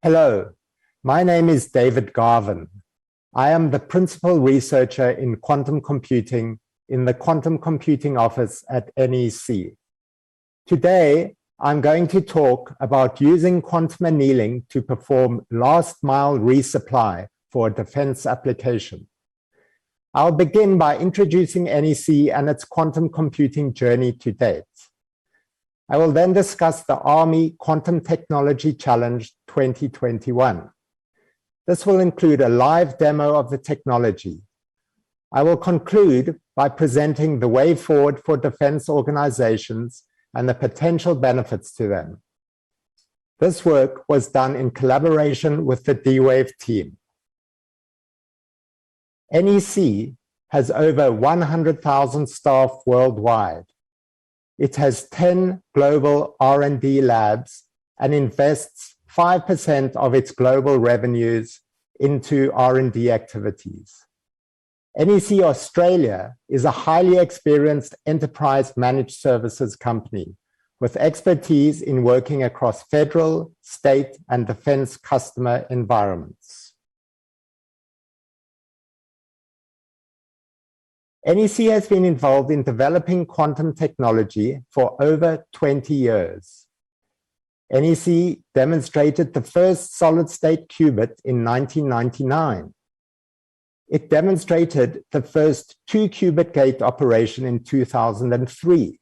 Hello, my name is David Garvin. I am the principal researcher in quantum computing in the Quantum Computing Office at NEC. Today, I'm going to talk about using quantum annealing to perform last-mile resupply for a defense application. I'll begin by introducing NEC and its quantum computing journey to date. I will then discuss the Army Quantum Technology Challenge 2021. This will include a live demo of the technology. I will conclude by presenting the way forward for defense organizations and the potential benefits to them. This work was done in collaboration with the D-Wave team. NEC has over 100,000 staff worldwide. It has 10 global R&D labs and invests 5% of its global revenues into R&D activities. NEC Australia is a highly experienced enterprise managed services company with expertise in working across federal, state, and defense customer environments. NEC has been involved in developing quantum technology for over 20 years. NEC demonstrated the first solid-state qubit in 1999. It demonstrated the first 2-qubit gate operation in 2003.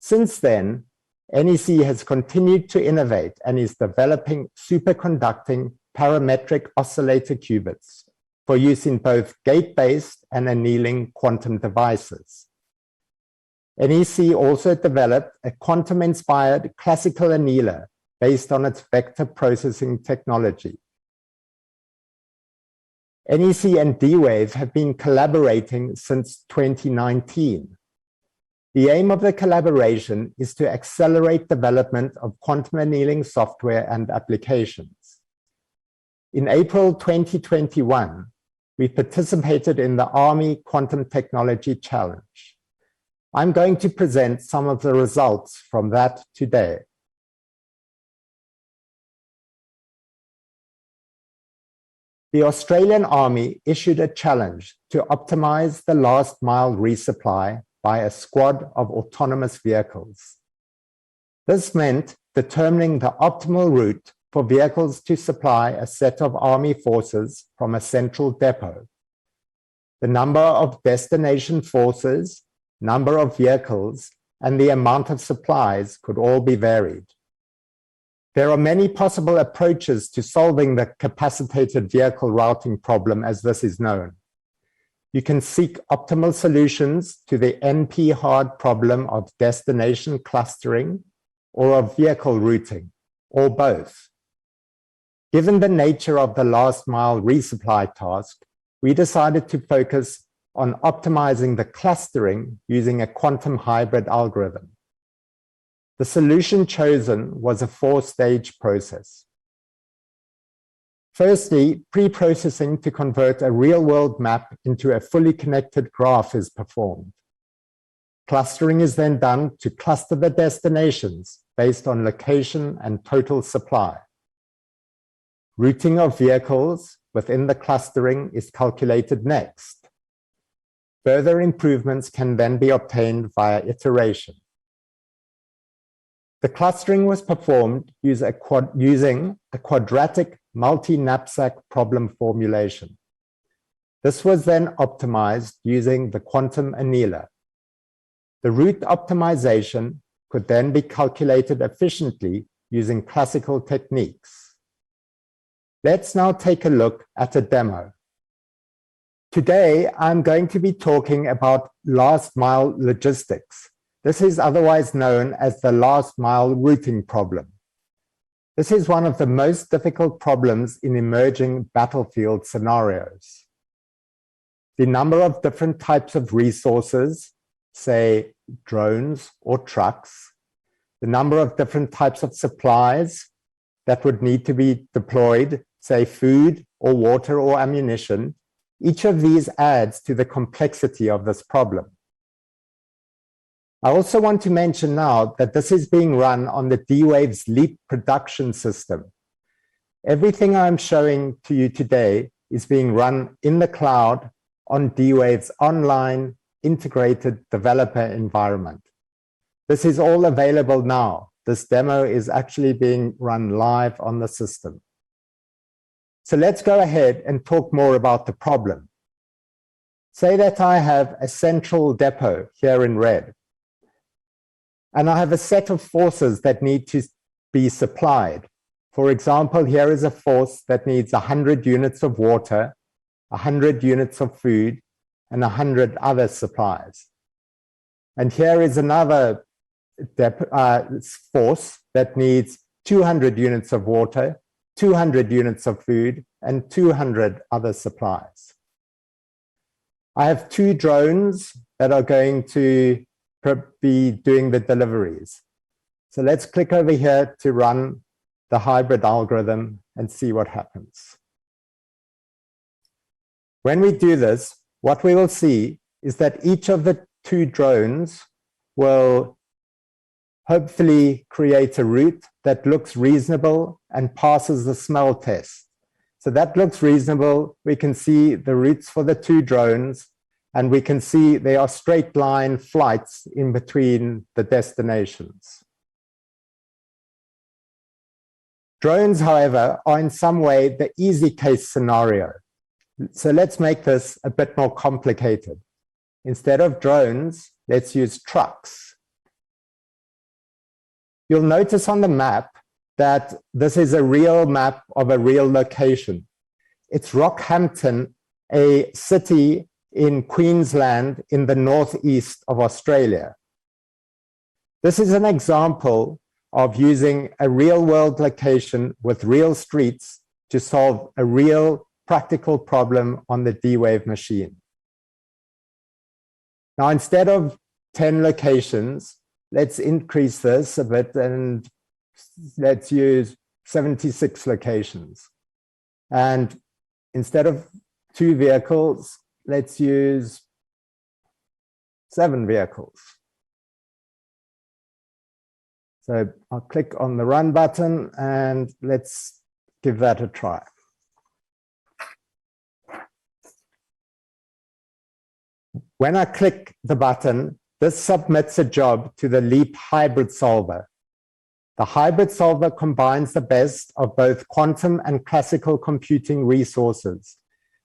Since then, NEC has continued to innovate and is developing superconducting parametric oscillator qubits for use in both gate-based and annealing quantum devices. NEC also developed a quantum-inspired classical annealer based on its vector processing technology. NEC and D-Wave have been collaborating since 2019. The aim of the collaboration is to accelerate development of quantum annealing software and applications. In April 2021, we participated in the Army Quantum Technology Challenge. I'm going to present some of the results from that today. The Australian Army issued a challenge to optimize the last mile resupply by a squad of autonomous vehicles. This meant determining the optimal route for vehicles to supply a set of Army forces from a central depot. The number of destination forces, number of vehicles, and the amount of supplies could all be varied. There are many possible approaches to solving the capacitated vehicle routing problem, as this is known. You can seek optimal solutions to the NP-hard problem of destination clustering or of vehicle routing, or both. Given the nature of the last mile resupply task, we decided to focus on optimizing the clustering using a quantum hybrid algorithm. The solution chosen was a 4-stage process. Firstly, pre-processing to convert a real-world map into a fully connected graph is performed. Clustering is then done to cluster the destinations based on location and total supply. Routing of vehicles within the clustering is calculated next. Further improvements can then be obtained via iteration. The clustering was performed using a quadratic multi-knapsack problem formulation. This was then optimized using the quantum annealer. The route optimization could then be calculated efficiently using classical techniques. Let's now take a look at a demo. Today, I'm going to be talking about last mile logistics. This is otherwise known as the last mile routing problem. This is one of the most difficult problems in emerging battlefield scenarios. The number of different types of resources, say drones or trucks, the number of different types of supplies that would need to be deployed, say food or water or ammunition, each of these adds to the complexity of this problem. I also want to mention now that this is being run on the D-Wave's LEAP production system. Everything I'm showing to you today is being run in the cloud on D-Wave's online integrated developer environment. This is all available now. This demo is actually being run live on the system. So let's go ahead and talk more about the problem. Say that I have a central depot here in red, and I have a set of forces that need to be supplied. For example, here is a force that needs 100 units of water, 100 units of food, and 100 other supplies. And here is another force that needs 200 units of water, 200 units of food, and 200 other supplies. I have 2 drones that are going to be doing the deliveries. So let's click over here to run the hybrid algorithm and see what happens. When we do this, what we will see is that each of the 2 drones will hopefully create a route that looks reasonable and passes the smell test. So that looks reasonable. We can see the routes for the 2 drones, and we can see there are straight line flights in between the destinations. Drones, however, are in some way the easy case scenario. So let's make this a bit more complicated. Instead of drones, let's use trucks. You'll notice on the map that this is a real map of a real location. It's Rockhampton, a city in Queensland in the northeast of Australia. This is an example of using a real-world location with real streets to solve a real practical problem on the D-Wave machine. Now, instead of 10 locations, let's increase this a bit and let's use 76 locations. And instead of 2 vehicles, let's use 7 vehicles. So I'll click on the run button and let's give that a try. When I click the button, this submits a job to the LEAP hybrid solver. The hybrid solver combines the best of both quantum and classical computing resources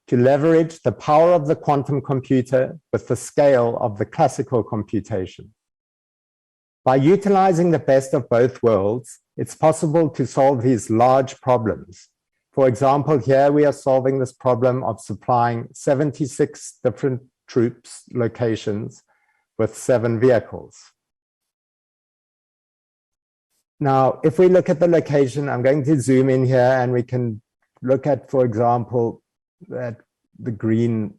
to leverage the power of the quantum computer with the scale of the classical computation. By utilizing the best of both worlds, it's possible to solve these large problems. For example, here we are solving this problem of supplying 76 different troops locations with 7 vehicles. Now, if we look at the location, I'm going to zoom in here and we can look at, for example, that the green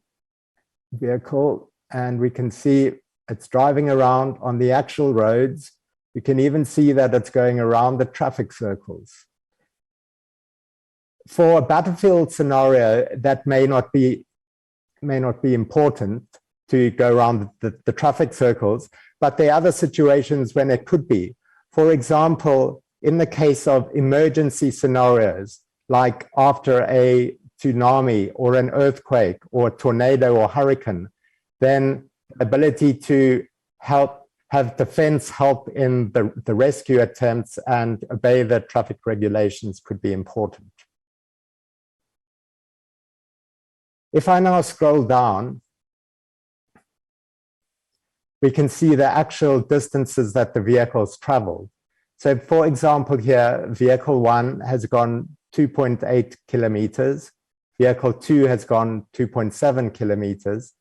vehicle, and we can see it's driving around on the actual roads. We can even see that it's going around the traffic circles. For a battlefield scenario, that may not be important to go around the traffic circles, but there are other situations when it could be. For example, in the case of emergency scenarios, like after a tsunami or an earthquake or a tornado or hurricane, then ability to have defense help in the rescue attempts and obey the traffic regulations could be important. If I now scroll down, we can see the actual distances that the vehicles traveled. So for example, here, vehicle 1 has gone 2.8 kilometers, vehicle 2 has gone 2.7 kilometers,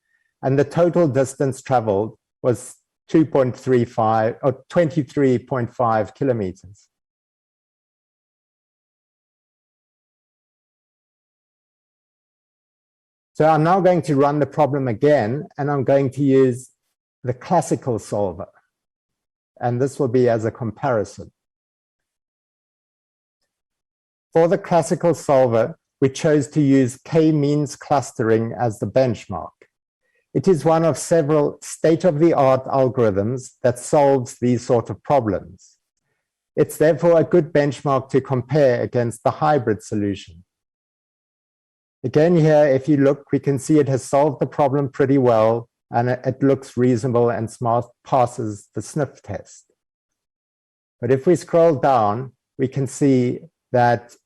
and the total distance traveled was 2.35 or 23.5 kilometers. So I'm now going to run the problem again, and I'm going to use the classical solver. And this will be as a comparison. For the classical solver, we chose to use k-means clustering as the benchmark. It is one of several state-of-the-art algorithms that solves these sort of problems. It's therefore a good benchmark to compare against the hybrid solution. Again, here, if you look, we can see it has solved the problem pretty well, and it looks reasonable and smart, passes the sniff test. But if we scroll down, we can see that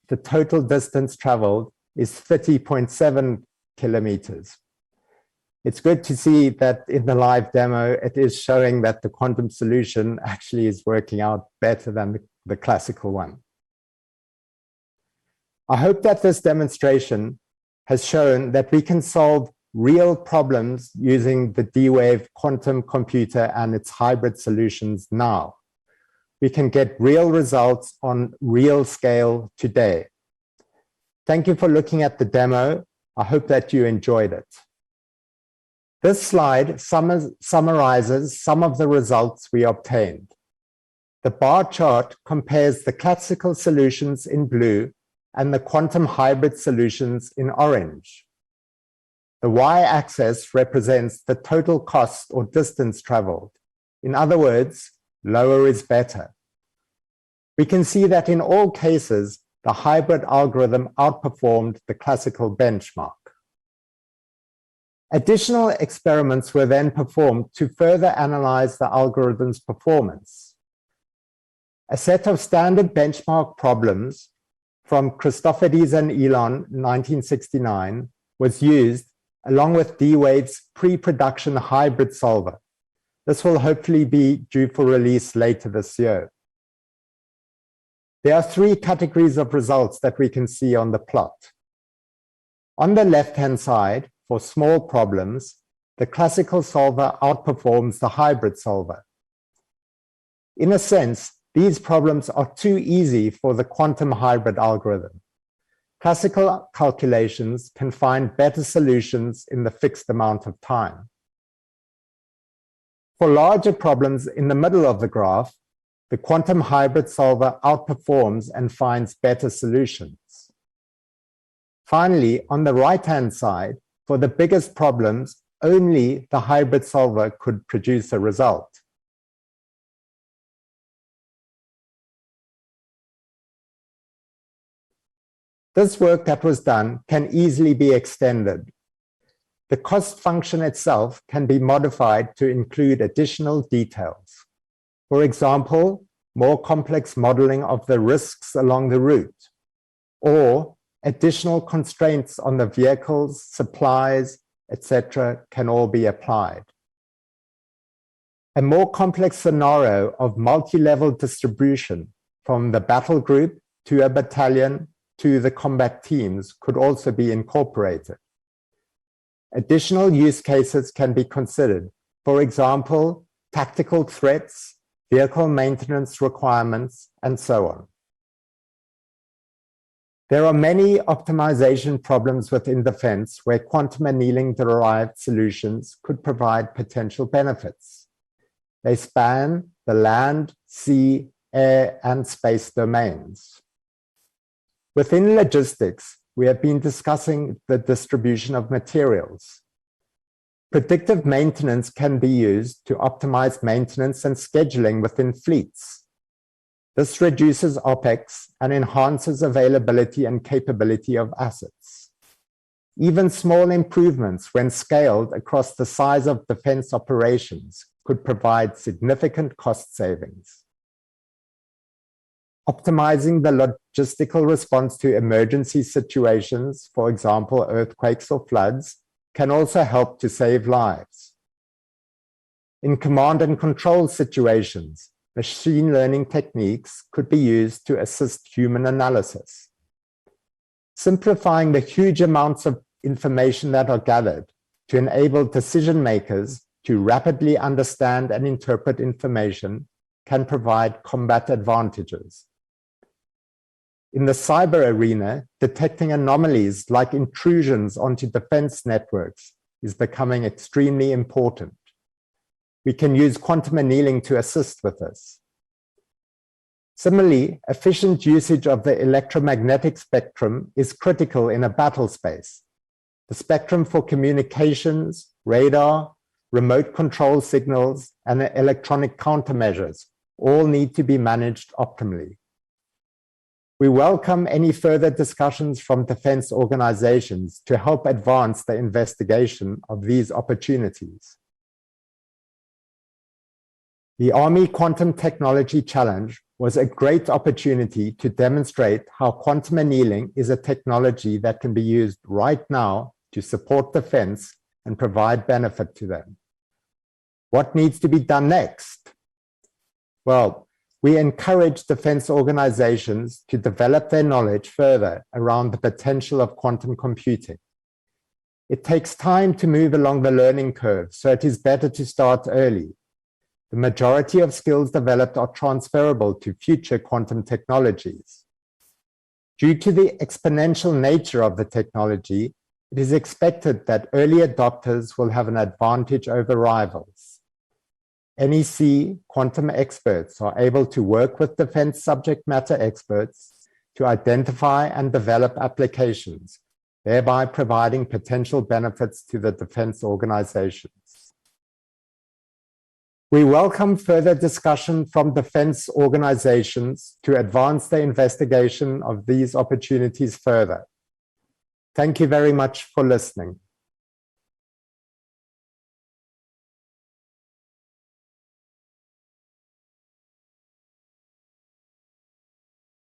the total distance traveled is 30.7 kilometers. It's good to see that in the live demo, it is showing that the quantum solution actually is working out better than the classical one. I hope that this demonstration has shown that we can solve real problems using the D-Wave quantum computer and its hybrid solutions now. We can get real results on real scale today. Thank you for looking at the demo. I hope that you enjoyed it. This slide summarizes some of the results we obtained. The bar chart compares the classical solutions in blue and the quantum hybrid solutions in orange. The y-axis represents the total cost or distance traveled. In other words, lower is better. We can see that in all cases, the hybrid algorithm outperformed the classical benchmark. Additional experiments were then performed to further analyze the algorithm's performance. A set of standard benchmark problems from Christofides and Elon in 1969 was used along with D-Wave's pre-production hybrid solver. This will hopefully be due for release later this year. There are three categories of results that we can see on the plot. On the left-hand side, for small problems, the classical solver outperforms the hybrid solver. In a sense, these problems are too easy for the quantum hybrid algorithm. Classical calculations can find better solutions in the fixed amount of time. For larger problems in the middle of the graph, the quantum hybrid solver outperforms and finds better solutions. Finally, on the right-hand side, for the biggest problems, only the hybrid solver could produce a result. This work that was done can easily be extended. The cost function itself can be modified to include additional details. For example, more complex modeling of the risks along the route, or additional constraints on the vehicles, supplies, etc. can all be applied. A more complex scenario of multi-level distribution from the battle group to a battalion to the combat teams could also be incorporated. Additional use cases can be considered. For example, tactical threats, vehicle maintenance requirements, and so on. There are many optimization problems within defense where quantum annealing-derived solutions could provide potential benefits. They span the land, sea, air, and space domains. Within logistics, we have been discussing the distribution of materials. Predictive maintenance can be used to optimize maintenance and scheduling within fleets. This reduces OpEx and enhances availability and capability of assets. Even small improvements, when scaled across the size of defense operations, could provide significant cost savings. Optimizing the logistical response to emergency situations, for example, earthquakes or floods, can also help to save lives. In command and control situations, machine learning techniques could be used to assist human analysis. Simplifying the huge amounts of information that are gathered to enable decision makers to rapidly understand and interpret information can provide combat advantages. In the cyber arena, detecting anomalies like intrusions onto defense networks is becoming extremely important. We can use quantum annealing to assist with this. Similarly, efficient usage of the electromagnetic spectrum is critical in a battle space. The spectrum for communications, radar, remote control signals, and electronic countermeasures all need to be managed optimally. We welcome any further discussions from defense organizations to help advance the investigation of these opportunities. The Army Quantum Technology Challenge was a great opportunity to demonstrate how quantum annealing is a technology that can be used right now to support defense and provide benefit to them. What needs to be done next? Well, we encourage defense organizations to develop their knowledge further around the potential of quantum computing. It takes time to move along the learning curve, so it is better to start early. The majority of skills developed are transferable to future quantum technologies. Due to the exponential nature of the technology, it is expected that early adopters will have an advantage over rivals. NEC quantum experts are able to work with defense subject matter experts to identify and develop applications, thereby providing potential benefits to the defense organizations. We welcome further discussion from defense organizations to advance the investigation of these opportunities further. Thank you very much for listening.